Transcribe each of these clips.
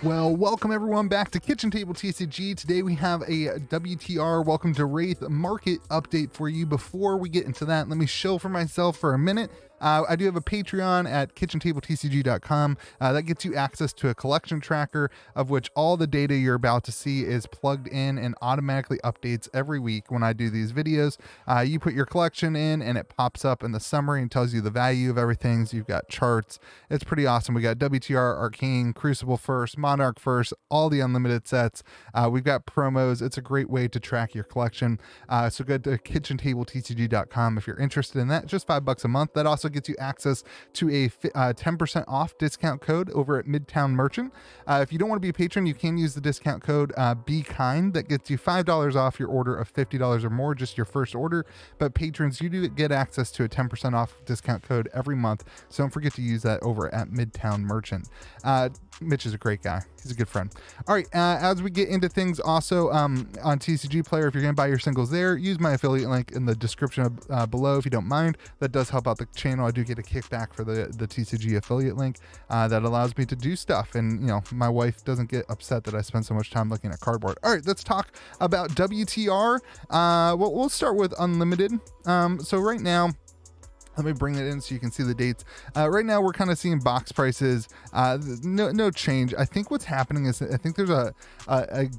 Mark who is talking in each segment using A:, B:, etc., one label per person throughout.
A: Well, welcome everyone back to Kitchen Table TCG. Today we have a WTR Welcome to Rathe market update for you. Before we get into that, let me show for myself for a minute. I do have a Patreon at KitchenTableTCG.com. That gets you access to a collection tracker of which all the data you're about to see is plugged in and automatically updates every week when I do these videos. You put your collection in and it pops up in the summary and tells you the value of everything. So you've got charts. It's pretty awesome. We got WTR, Arcane, Crucible first, Monarch first, all the unlimited sets. We've got promos. It's a great way to track your collection. So go to KitchenTableTCG.com if you're interested in that. Just $5 a month. That also gets you access to a 10% off discount code over at Midtown Merchant. If you don't want to be a patron, you can use the discount code Be Kind. That gets you $5 off your order of $50 or more, just your first order. But patrons, you do get access to a 10% off discount code every month. So don't forget to use that over at Midtown Merchant. Mitch is a great guy. He's a good friend. All right, as we get into things, also on TCG Player, if you're going to buy your singles there, use my affiliate link in the description below if you don't mind. That does help out the channel. I do get a kickback for the TCG affiliate link that allows me to do stuff. And, you know, my wife doesn't get upset that I spend so much time looking at cardboard. All right, let's talk about WTR. We'll start with Unlimited. So right now, let me bring it in so you can see the dates. Right now, we're kind of seeing box prices. No change. I think what's happening is I think there's a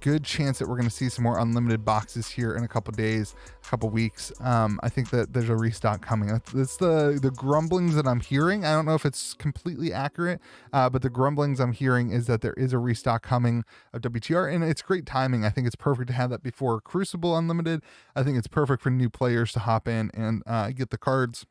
A: good chance that we're going to see some more unlimited boxes here in a couple days, a couple weeks. I think that there's a restock coming. That's the grumblings that I'm hearing. I don't know if it's completely accurate, but the grumblings I'm hearing is that there is a restock coming of WTR, and it's great timing. I think it's perfect to have that before Crucible Unlimited. I think it's perfect for new players to hop in and get the cards.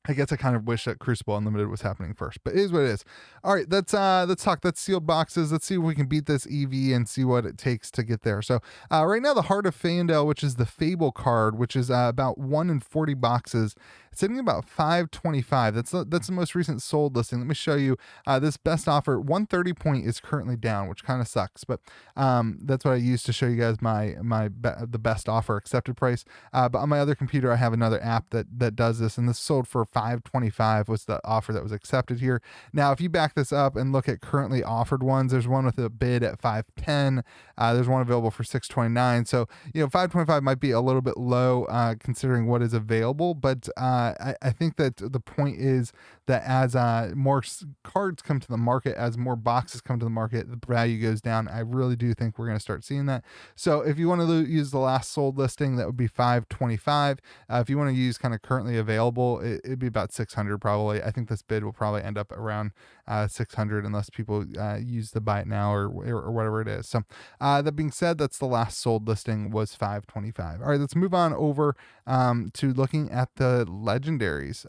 A: I guess I kind of wish that Crucible Unlimited was happening first, but it is what it is. All right, let's talk. That's sealed boxes. Let's see if we can beat this EV and see what it takes to get there. So right now, the Heart of Fandel, which is the Fable card, which is about 1 in 40 boxes, it's sitting about $5.25. That's the most recent sold listing. Let me show you this best offer. 130 point is currently down, which kind of sucks, but that's what I used to show you guys the best offer accepted price. But on my other computer, I have another app that does this, and this sold for $5.25 was the offer that was accepted here. Now, if you back this up and look at currently offered ones, there's one with a bid at $5.10. There's one available for $6.29. So, you know, $5.25 might be a little bit low considering what is available, but I think that the point is that as more cards come to the market, as more boxes come to the market, the value goes down. I really do think we're going to start seeing that. So if you want to use the last sold listing, that would be $5.25. If you want to use kind of currently available, it'd be about $600 probably. I think this bid will probably end up around $600 unless people use the buy it now or whatever it is. So that being said, that's the last sold listing was $5.25. All right, let's move on over to looking at the legendaries.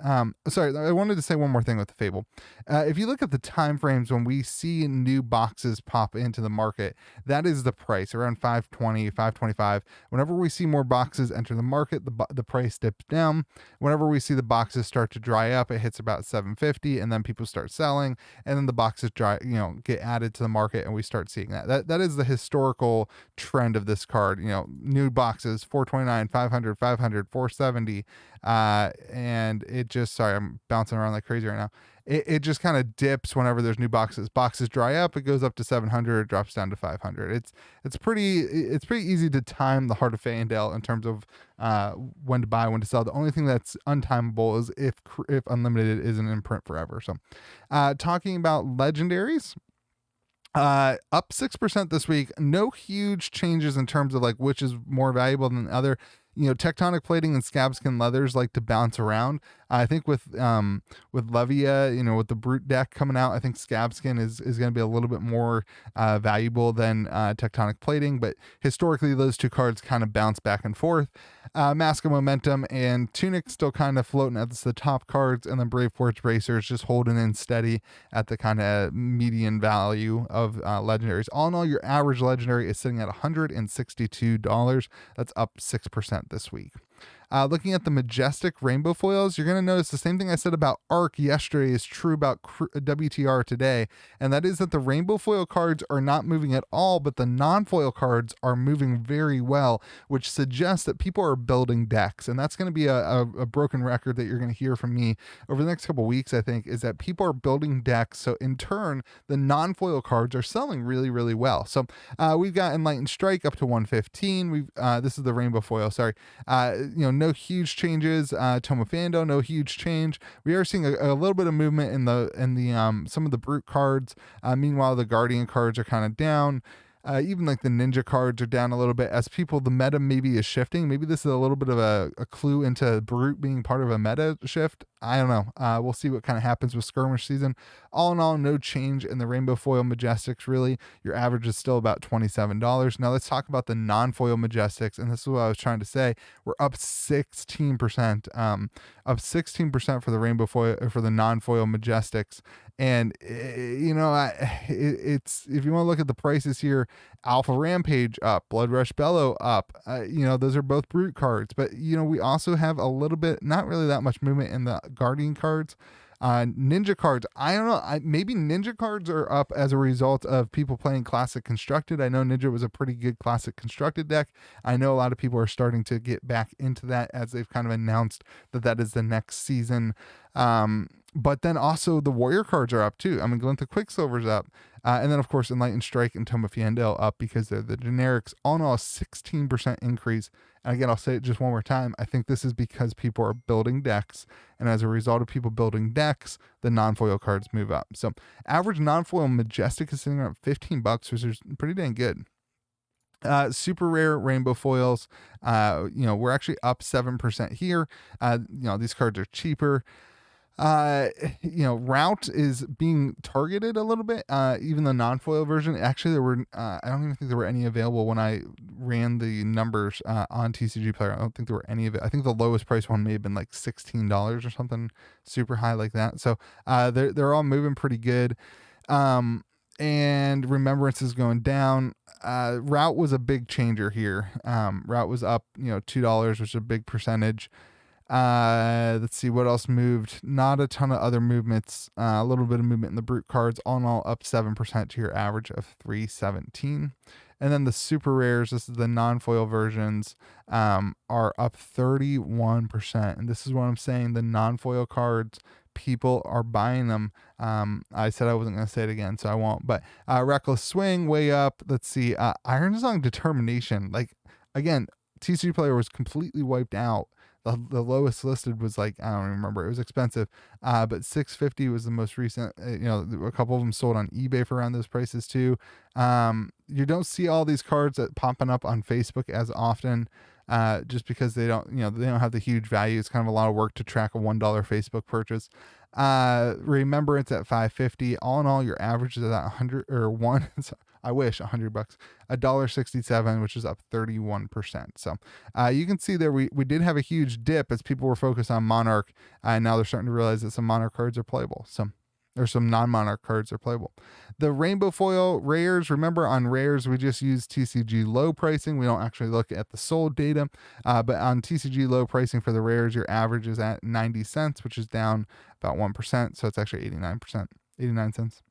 A: Sorry, I wanted to say one more thing with the Fable. If you look at the time frames when we see new boxes pop into the market, that is the price around $5.20, $5.25. Whenever we see more boxes enter the market, the price dips down. Whenever we see the boxes start to dry up, it hits about $7.50, and then people start selling, and then the boxes get added to the market, and we start seeing that is the historical trend of this card. You know, new boxes $4.29, $500, $500, $4.70, and it just, sorry, I'm bouncing around like crazy right now. It just kind of dips whenever there's new boxes. Boxes dry up, it goes up to 700, drops down to 500. It's pretty easy to time the Heart of Fandel in terms of when to buy, when to sell. The only thing that's untimable is if Unlimited isn't in print forever. So talking about legendaries, up 6% this week. No huge changes in terms of like which is more valuable than the other. You know, tectonic plating and scabskin leathers like to bounce around. I think with Levia, you know, with the brute deck coming out, I think scabskin is going to be a little bit more valuable than tectonic plating. But historically, those two cards kind of bounce back and forth. Mask of Momentum and Tunic still kind of floating at the top cards, and then Brave Forge Bracers just holding in steady at the kind of median value of legendaries. All in all, your average legendary is sitting at $162. That's up 6% this week. Looking at the majestic rainbow foils, you're going to notice the same thing I said about ARC yesterday is true about WTR today, and that is that the rainbow foil cards are not moving at all, but the non-foil cards are moving very well, which suggests that people are building decks. And that's going to be a broken record that you're going to hear from me over the next couple weeks, I think, is that people are building decks. So in turn, the non-foil cards are selling really, really well. So we've got Enlightened Strike up to 115. This is the rainbow foil, sorry. No huge changes. Toma Fando, no huge change. We are seeing a little bit of movement in the some of the brute cards. Meanwhile, the Guardian cards are kind of down. Even like the Ninja cards are down a little bit as the meta maybe is shifting. Maybe this is a little bit of a clue into Brute being part of a meta shift. I don't know. We'll see what kind of happens with skirmish season. All in all, no change in the rainbow foil majestics, really. Your average is still about $27. Now let's talk about the non-foil majestics. And this is what I was trying to say. We're up 16%, up 16% for the rainbow foil, for the non-foil majestics. And it's, if you want to look at the prices here, Alpha Rampage up, Blood Rush Bellow up. Those are both brute cards, but we also have a little bit, not really that much movement in the Guardian cards. Ninja cards, I don't know. Maybe Ninja cards are up as a result of people playing Classic Constructed. I know Ninja was a pretty good Classic Constructed deck. I know a lot of people are starting to get back into that as they've kind of announced that is the next season. But then also the Warrior cards are up too. I mean, Glintha Quicksilver's up. And then, of course, Enlightened Strike and Toma Fiendel up because they're the generics. All in all, a 16% increase. And again, I'll say it just one more time. I think this is because people are building decks. And as a result of people building decks, the non-foil cards move up. So average non-foil Majestic is sitting around $15, which is pretty dang good. Super rare rainbow foils, we're actually up 7% here. These cards are cheaper. Route is being targeted a little bit. Even the non-foil version, actually there were, I don't even think there were any available when I ran the numbers on TCG Player. I don't think there were any of it. I think the lowest price one may have been like $16 or something super high like that. So they're all moving pretty good. And Remembrance is going down. Route was a big changer here. Route was up, $2, which is a big percentage. Let's see what else moved. Not a ton of other movements. A little bit of movement in the brute cards. All in all, up 7% to your average of 317. And then the super rares, this is the non-foil versions, are up 31%. And this is what I'm saying. The non-foil cards, people are buying them. I said I wasn't going to say it again, so I won't. But Reckless Swing, way up. Let's see. Iron Song Determination. Like, again, TCG Player was completely wiped out. The lowest listed was like, I don't remember. It was expensive. But $650 was the most recent. A couple of them sold on eBay for around those prices too. You don't see all these cards popping up on Facebook as often. Just because they don't have the huge value. It's kind of a lot of work to track a $1 Facebook purchase. Remembrance at $550. All in all, your average is at 100 or one. I wish $100, $1.67, which is up 31%. So you can see there we did have a huge dip as people were focused on Monarch, and now they're starting to realize that some Monarch cards are playable. There's some non-Monarch cards are playable. The rainbow foil rares, remember on rares we just use TCG low pricing. We don't actually look at the sold data, but on TCG low pricing for the rares, your average is at 90 cents, which is down about 1%. So it's actually 89 cents.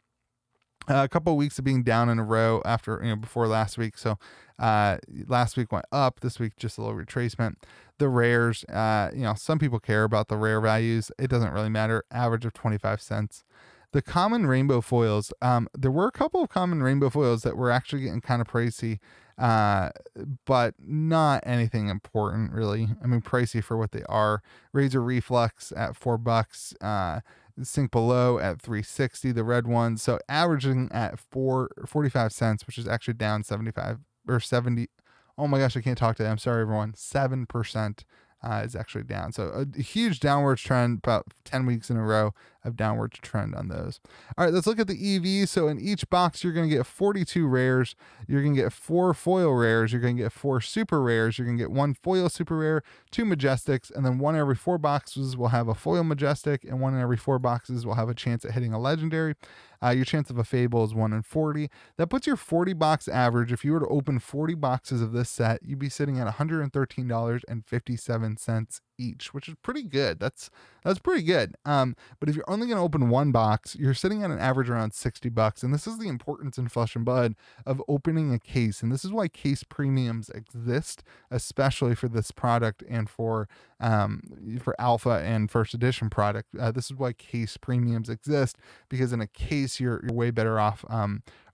A: A couple of weeks of being down in a row after, before last week. So last week went up. This week, just a little retracement. The rares, some people care about the rare values. It doesn't really matter. Average of 25 cents. The common rainbow foils, there were a couple of common rainbow foils that were actually getting kind of pricey, but not anything important, really. I mean, pricey for what they are. Razor Reflux at $4. Sink Below at $3.60, the red one. So averaging at 45 cents, which is actually down 75 or 70. Oh my gosh, I can't talk today. I'm sorry, everyone. 7% is actually down. So a huge downwards trend, about 10 weeks in a row. of downward trend on those. All right, let's look at the EV. So in each box, you're going to get 42 rares. You're going to get 4 foil rares. You're going to get 4 super rares. You're going to get 1 foil super rare, 2 majestics, and then 1 every 4 boxes will have a foil majestic, and 1 in every 4 boxes will have a chance at hitting a legendary. Your chance of a fable is 1 in 40. That puts your 40 box average. If you were to open 40 boxes of this set, you'd be sitting at $113.57 each, which is pretty good. That's pretty good. But if you're only going to open 1 box, you're sitting at an average around $60. And this is the importance in Flesh and Blood of opening a case. And this is why case premiums exist, especially for this product and for alpha and first edition product. This is why case premiums exist, because in a case you're way better off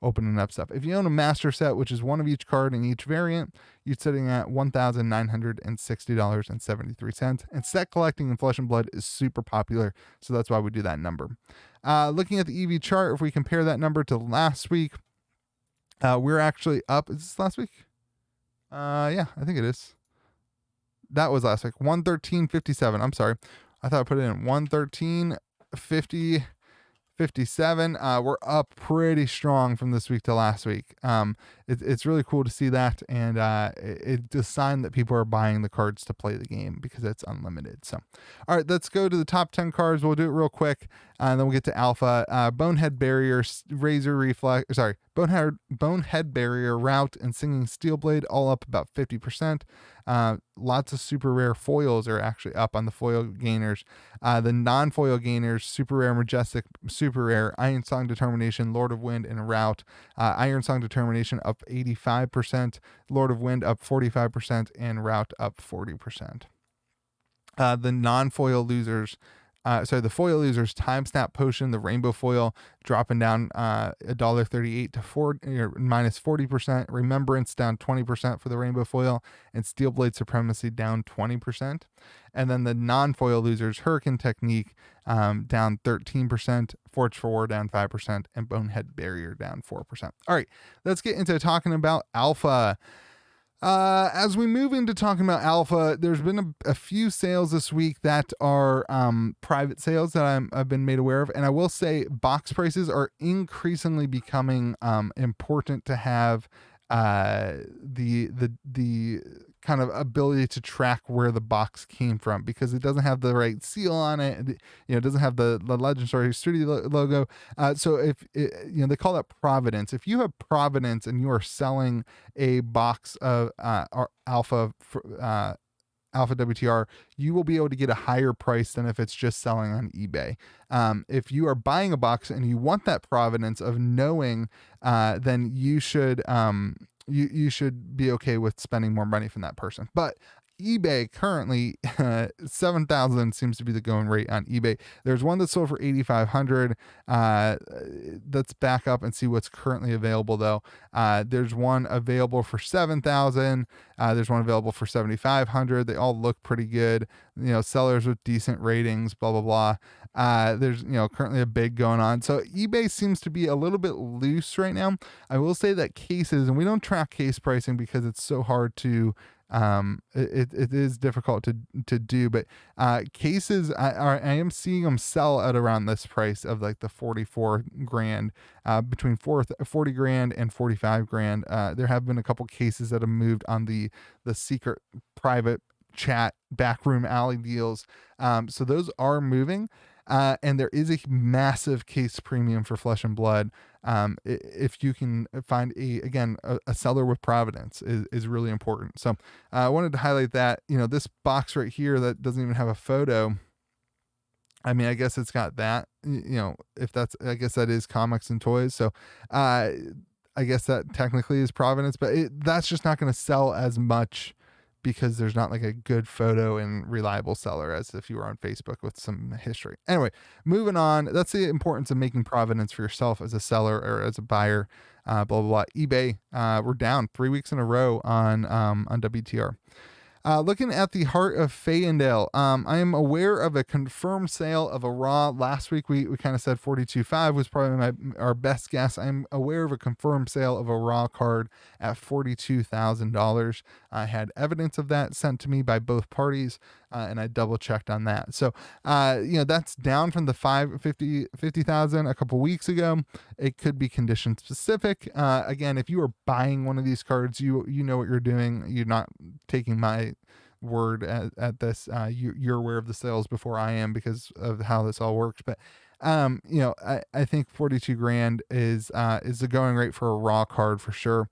A: opening up stuff. If you own a master set, which is 1 of each card in each variant, you're sitting at $1,960.73. And set collecting in Flesh and Blood is super popular, so that's why we do that number. Looking at the EV chart, if we compare that number to last week, we're actually up. Is this last week? Yeah, I think it is. That was last week. 113.57. I'm sorry. I thought I put it in 113.57. We're up pretty strong from this week to last week. It's really cool to see that, and it's a sign that people are buying the cards to play the game because it's unlimited. So, all right, let's go to the top 10 cards. We'll do it real quick, and then we'll get to alpha. Bonehead Barrier, Razor Reflex. Sorry, Bonehead Barrier, Route, and Singing Steelblade all up about 50%. Lots of super rare foils are actually up on the foil gainers. The non-foil gainers, super rare, majestic, super rare, Iron Song Determination, Lord of Wind, and Route. Iron Song Determination up 85%, Lord of Wind up 45%, and Route up 40%. The non-foil losers, the foil losers, Time Snap Potion, the rainbow foil, dropping down $1.38 to minus 40%. Remembrance down 20% for the rainbow foil, and Steelblade Supremacy down 20%. And then the non-foil losers, Hurricane Technique down 13%, Forge for War down 5%, and Bonehead Barrier down 4%. All right, let's get into talking about alpha. As we move into talking about alpha, there's been a few sales this week that are private sales that I've been made aware of, and I will say box prices are increasingly becoming important to have the kind of ability to track where the box came from, because it doesn't have the right seal on it. It doesn't have the Legend Story Studio logo. So if they call that provenance. If you have provenance and you are selling a box of alpha WTR, you will be able to get a higher price than if it's just selling on eBay. If you are buying a box and you want that provenance of knowing, then you should you should be okay with spending more money from that person. But eBay currently, 7,000 seems to be the going rate on eBay. There's one that's sold for 8,500. Let's back up and see what's currently available though. There's one available for 7,000. There's one available for 7,500. They all look pretty good. Sellers with decent ratings, blah, blah, blah. There's, currently a bid going on. So eBay seems to be a little bit loose right now. I will say that cases, and we don't track case pricing because it's so hard to, it is difficult to do, but cases, I am seeing them sell at around this price of like the 44 grand, between 40 grand and 45 grand. There have been a couple cases that have moved on the secret private chat backroom alley deals. So those are moving. And there is a massive case premium for Flesh and Blood. If you can find a seller with provenance is really important. So I wanted to highlight that. This box right here that doesn't even have a photo. I mean, I guess it's got that. If that's, I guess that is comics and toys. So I guess that technically is provenance, but that's just not going to sell as much, because there's not like a good photo and reliable seller as if you were on Facebook with some history. Anyway, moving on. That's the importance of making provenance for yourself as a seller or as a buyer. Blah, blah, blah. eBay, we're down 3 weeks in a row on WTR. Looking at the Heart of Feyendale, I am aware of a confirmed sale of a raw. Last week we kind of said 42.5 was probably our best guess. I'm aware of a confirmed sale of a raw card at $42,000. I had evidence of that sent to me by both parties. and I double checked on that. So, that's down from the 50,000 a couple weeks ago. It could be condition specific. Again, if you are buying one of these cards, you know what you're doing. You're not taking my word at this. You're aware of the sales before I am because of how this all works. But I think 42 grand is the going rate for a raw card for sure.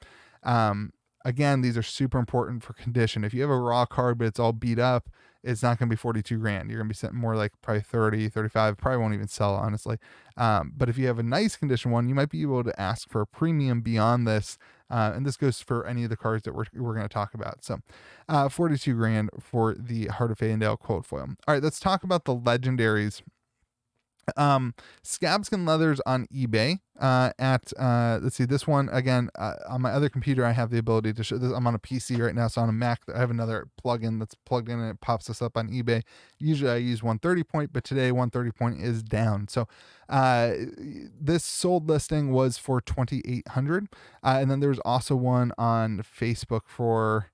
A: Again, these are super important for condition. If you have a raw card but it's all beat up, it's not going to be 42 grand. You're going to be sitting more like probably 30, 35, probably won't even sell, honestly. But if you have a nice condition one, you might be able to ask for a premium beyond this. And this goes for any of the cards that we're going to talk about. So 42 grand for the Heart of Feyendale cold foil. All right, let's talk about the legendaries. Scabskin leathers on eBay let's see, this one again, on my other computer I have the ability to show this. I'm on a PC right now, so on a Mac I have another plugin that's plugged in and it pops this up on eBay. Usually I use 130 point, but today 130 point is down. So this sold listing was for 2,800, and then there's also one on Facebook for,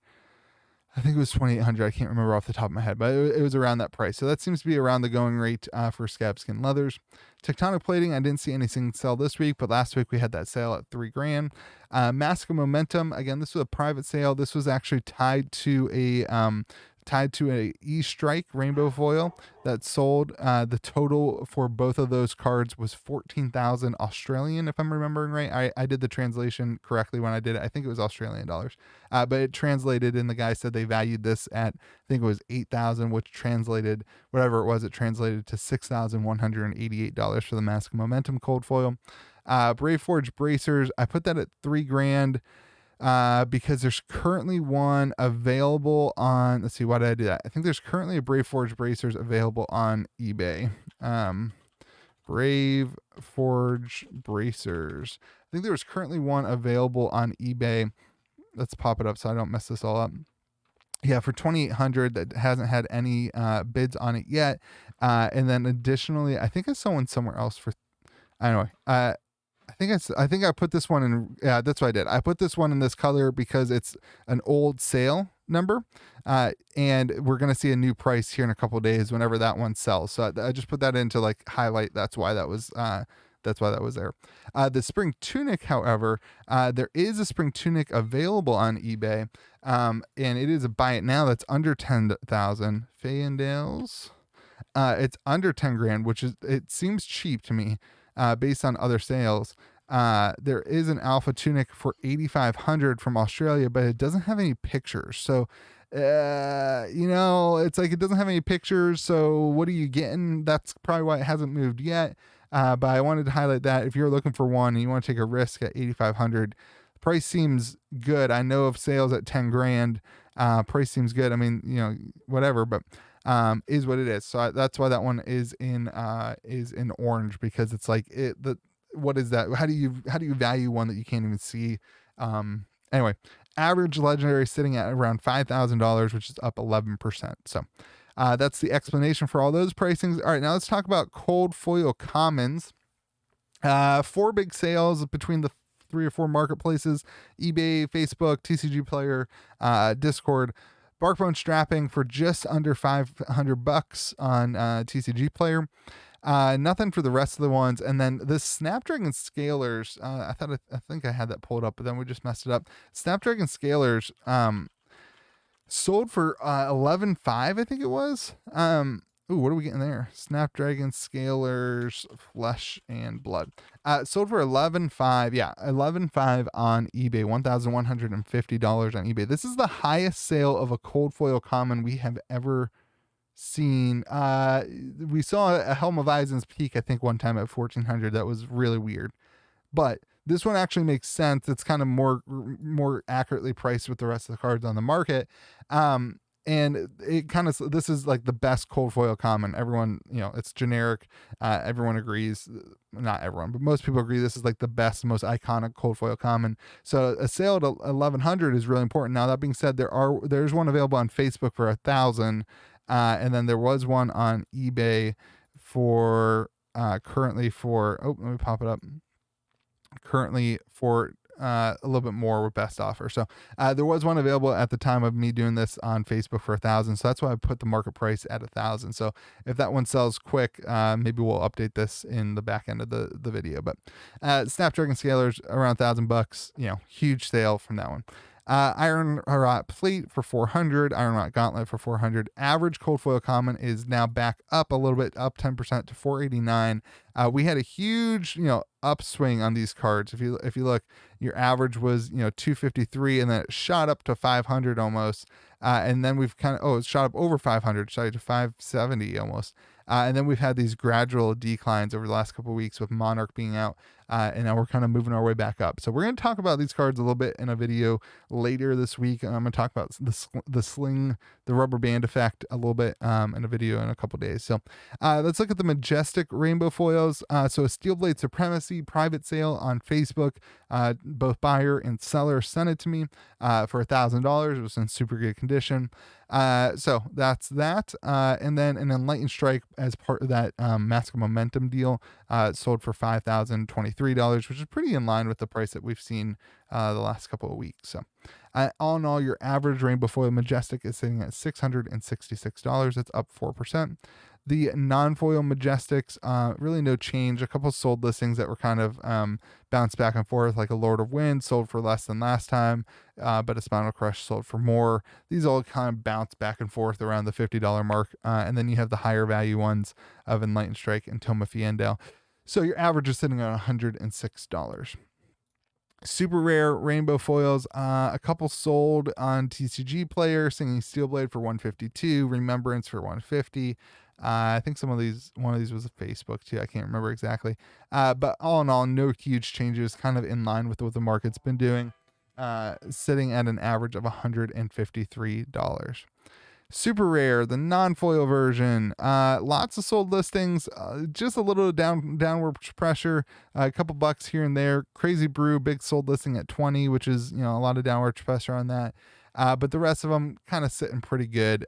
A: I think it was 2,800. I can't remember off the top of my head, but it was around that price. So that seems to be around the going rate for Scabskin leathers. Tectonic plating, I didn't see anything sell this week, but last week we had that sale at 3 grand. Mask of Momentum, again, this was a private sale. This was actually tied to a E-Strike rainbow foil that sold. The total for both of those cards was 14,000 Australian, if I'm remembering right. I did the translation correctly when I did it. I think it was Australian dollars, but it translated, and the guy said they valued this at, I think it was 8,000, which translated, whatever it was, it translated to $6,188 for the Mask of Momentum cold foil. Brave Forge bracers, I put that at 3 grand. Because there's currently one available on, let's see, why did I do that? I think there's currently a Brave Forge bracers available on eBay. Brave Forge bracers. I think there was currently one available on eBay. Let's pop it up so I don't mess this all up. Yeah, for 2,800, that hasn't had any bids on it yet. And then additionally, I think I saw one somewhere else for, anyway, I think I put this one in. Yeah, that's what I did. I put this one in this color because it's an old sale number, and we're gonna see a new price here in a couple of days whenever that one sells. So I just put that in to like highlight. That's why that was there. The spring tunic, however, there is a spring tunic available on eBay, and it is a buy it now that's under 10,000 Feyendales. It's under 10 grand, which it seems cheap to me. Based on other sales. There is an alpha tunic for 8,500 from Australia, but it doesn't have any pictures. So, it's like it doesn't have any pictures. So what are you getting? That's probably why it hasn't moved yet. But I wanted to highlight that if you're looking for one and you want to take a risk at 8,500, price seems good. I know of sales at 10 grand. Price seems good. I mean, whatever, but is what it is. So that's why that one is in orange, because it's like what is that? How do you value one that you can't even see? Anyway, average legendary sitting at around $5,000, which is up 11%. So that's the explanation for all those pricings. All right, now let's talk about cold foil commons. 4 big sales between the 3 or 4 marketplaces: eBay, Facebook, TCG Player, Discord. Barkbone strapping for just under $500 on TCG Player. Nothing for the rest of the ones. And then this Snapdragon Scalers, I think I had that pulled up, but then we just messed it up. Snapdragon Scalers sold for 11.5, I think it was. What are we getting there? Snapdragon Scalers Flesh and Blood. Sold for 11.5. Yeah, 11.5 on eBay. $1,150 on eBay. This is the highest sale of a cold foil common we have ever seen. We saw a Helm of Eisen's peak, I think, one time at 1,400. That was really weird. But this one actually makes sense. It's kind of more accurately priced with the rest of the cards on the market. And it kind of, this is like the best cold foil common. Everyone, it's generic. Everyone agrees, not everyone, but most people agree this is like the best, most iconic cold foil common. So a sale at 1,100 is really important. Now, that being said, there's one available on Facebook for 1,000. And then there was one on eBay for currently for, let me pop it up. Currently for more with best offer. So there was one available at the time of me doing this on Facebook for 1,000. So that's why I put the market price at 1,000. So if that one sells quick, maybe we'll update this in the back end of the video. But Snapdragon Scalers around $1,000. Huge sale from that one. Iron Rot Plate for 400, Iron Rot Gauntlet for 400. Average cold foil common is now back up a little bit, up 10% to 489. We had a huge, upswing on these cards. If you look, your average was 253, and then it shot up to 500 almost, and then we've it shot up over 500, shot to 570 almost. And then we've had these gradual declines over the last couple of weeks with Monarch being out, and now we're kind of moving our way back up. So we're going to talk about these cards a little bit in a video later this week. I'm going to talk about the sling, the rubber band effect a little bit in a video in a couple days. So let's look at the Majestic Rainbow Foils. So a Steel Blade Supremacy private sale on Facebook. Both buyer and seller sent it to me for $1,000. It was in super good condition. So that's that. And then an Enlightened Strike as part of that Mask of Momentum deal, sold for $5,023, which is pretty in line with the price that we've seen the last couple of weeks. So all in all, your average Rainbow Foil Majestic is sitting at $666. That's up 4%. The non-foil Majestics, really no change. A couple sold listings that were kind of bounced back and forth, like a Lord of Wind sold for less than last time, but a Spinal Crush sold for more. These all kind of bounce back and forth around the $50 mark. And then you have the higher value ones of Enlightened Strike and Toma Fiendale. So your average is sitting at $106. Super rare rainbow foils, a couple sold on TCG Player, Singing Steelblade for 152, Remembrance for 150. I think one of these was a Facebook too. I can't remember exactly. But all in all, no huge changes, kind of in line with what the market's been doing, sitting at an average of $153. Super rare, the non-foil version, lots of sold listings, just a little downward pressure, a couple bucks here and there. Crazy Brew, big sold listing at 20, which is, a lot of downward pressure on that. But the rest of them kind of sitting pretty good,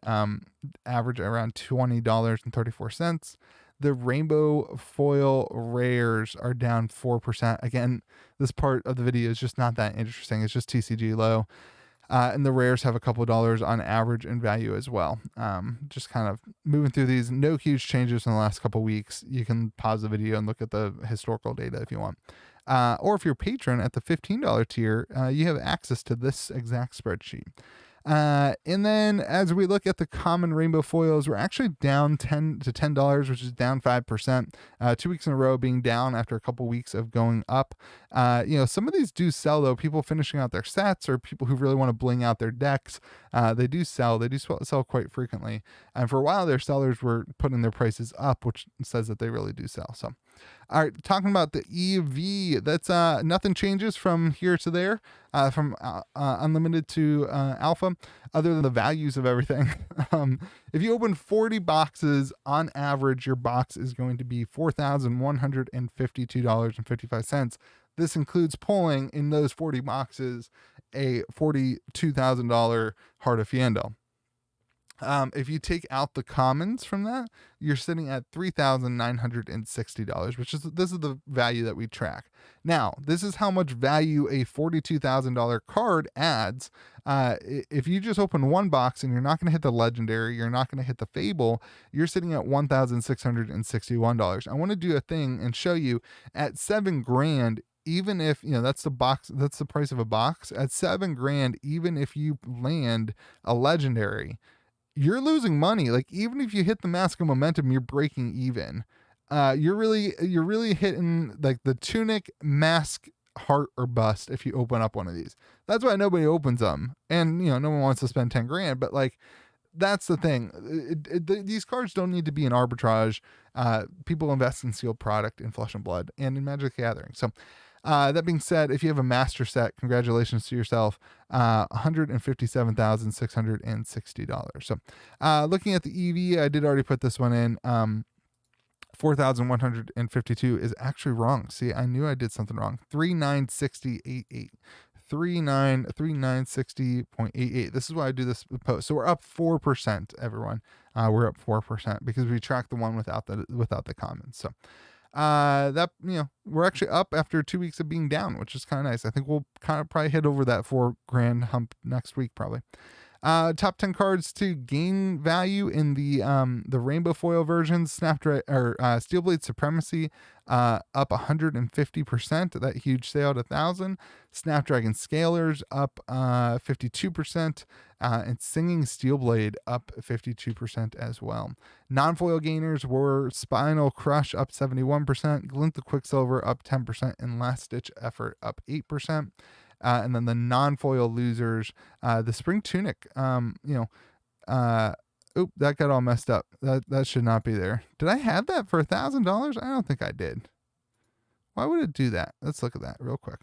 A: average around $20.34. The rainbow foil rares are down 4%. Again, this part of the video is just not that interesting. It's just TCG low. And the rares have a couple dollars on average in value as well. Just kind of moving through these. No huge changes in the last couple weeks. You can pause the video and look at the historical data if you want. Or if you're a patron at the $15 tier, you have access to this exact spreadsheet. And then as we look at the common rainbow foils, we're actually down $10 to $10, which is down 5%. 2 weeks in a row being down after a couple weeks of going up. Some of these do sell though. People finishing out their sets or people who really want to bling out their decks, they do sell. They do sell quite frequently. And for a while, their sellers were putting their prices up, which says that they really do sell. So, all right, talking about the EV, that's nothing changes from here to there, from unlimited to alpha, other than the values of everything. If you open 40 boxes, on average, your box is going to be $4,152.55. This includes pulling in those 40 boxes a $42,000 Heart of Fiendel. If you take out the commons from that, you're sitting at $3,960, this is the value that we track. Now, this is how much value a $42,000 card adds. If you just open one box and you're not going to hit the legendary, you're not going to hit the fable, you're sitting at $1,661. I want to do a thing and show you at $7,000. Even if, that's the price of a box at $7,000, even if you land a legendary, you're losing money. Like, even if you hit the Mask of Momentum, you're breaking even. You're really hitting like the Tunic, Mask, Heart, or Bust if you open up one of these. That's why nobody opens them. And, no one wants to spend $10,000, but like, that's the thing. These cards don't need to be an arbitrage. People invest in sealed product, in Flesh and Blood, and in Magic the Gathering. So, that being said, if you have a master set, congratulations to yourself. $157,660. So, looking at the EV, I did already put this one in. 4,152 is actually wrong. See, I knew I did something wrong. 3960.88. 3960.88. This is why I do this post. So we're up 4%, everyone. We're up 4% because we track the one without the comments. So, that, we're actually up after 2 weeks of being down, which is kind of nice. I think we'll kind of probably hit over that 4 grand hump next week, probably. Top 10 cards to gain value in the rainbow foil versions. Steelblade Supremacy up 150%. That huge sale at 1,000. Snapdragon Scalers up 52%. And Singing Steelblade up 52% as well. Non-foil gainers were Spinal Crush up 71%. Glint the Quicksilver up 10%. And Last Ditch Effort up 8%. And then the non-foil losers, the Spring Tunic, that got all messed up. That should not be there. Did I have that for $1,000? I don't think I did. Why would it do that? Let's look at that real quick.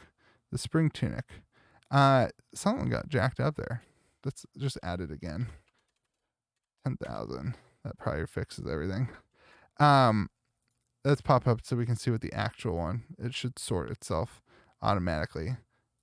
A: The Spring Tunic. Something got jacked up there. Let's just add it again. 10,000. That probably fixes everything. Let's pop up so we can see what the actual one. It should sort itself automatically.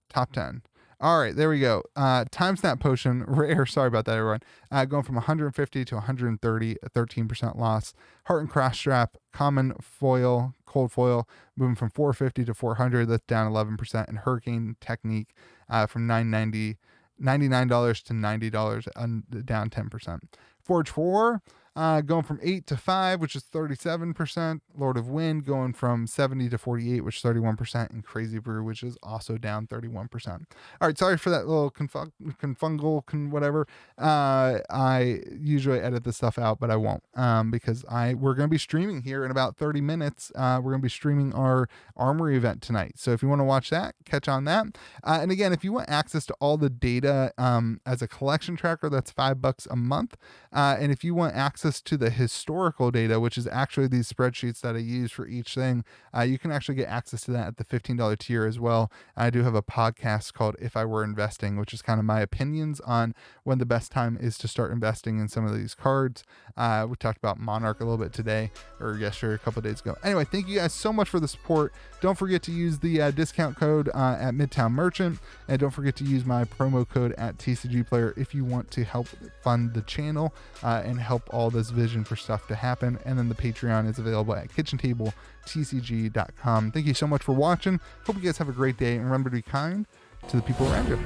A: Top 10. All right, there we go. Time Snap Potion, rare. Sorry about that, everyone. Going from 150 to 130, a 13% loss. Heart and Cross Strap, common foil, cold foil, moving from 450 to 400. That's down 11%. And Hurricane Technique from $99 to $90, down 10%. Forge 4, going from 8 to 5, which is 37%. Lord of Wind going from 70 to 48, which is 31%. And Crazy Brew, which is also down 31%. All right, sorry for that little confungal whatever. I usually edit this stuff out, but I won't because we're going to be streaming here in about 30 minutes. We're going to be streaming our Armory event tonight. So if you want to watch that, catch on that. And again, if you want access to all the data as a collection tracker, that's $5 a month. And if you want access to the historical data, which is actually these spreadsheets that I use for each thing, you can actually get access to that at the $15 tier as well. I do have a podcast called If I Were Investing, which is kind of my opinions on when the best time is to start investing in some of these cards. We talked about Monarch a little bit today, or yesterday, a couple of days ago. Anyway, thank you guys so much for the support. Don't forget to use the discount code at Midtown Merchant, and don't forget to use my promo code at TCG Player if you want to help fund the channel and help all this vision for stuff to happen. And then the Patreon is available at KitchenTableTCG.com. Thank you so much for watching. Hope you guys have a great day, and remember to be kind to the people around you.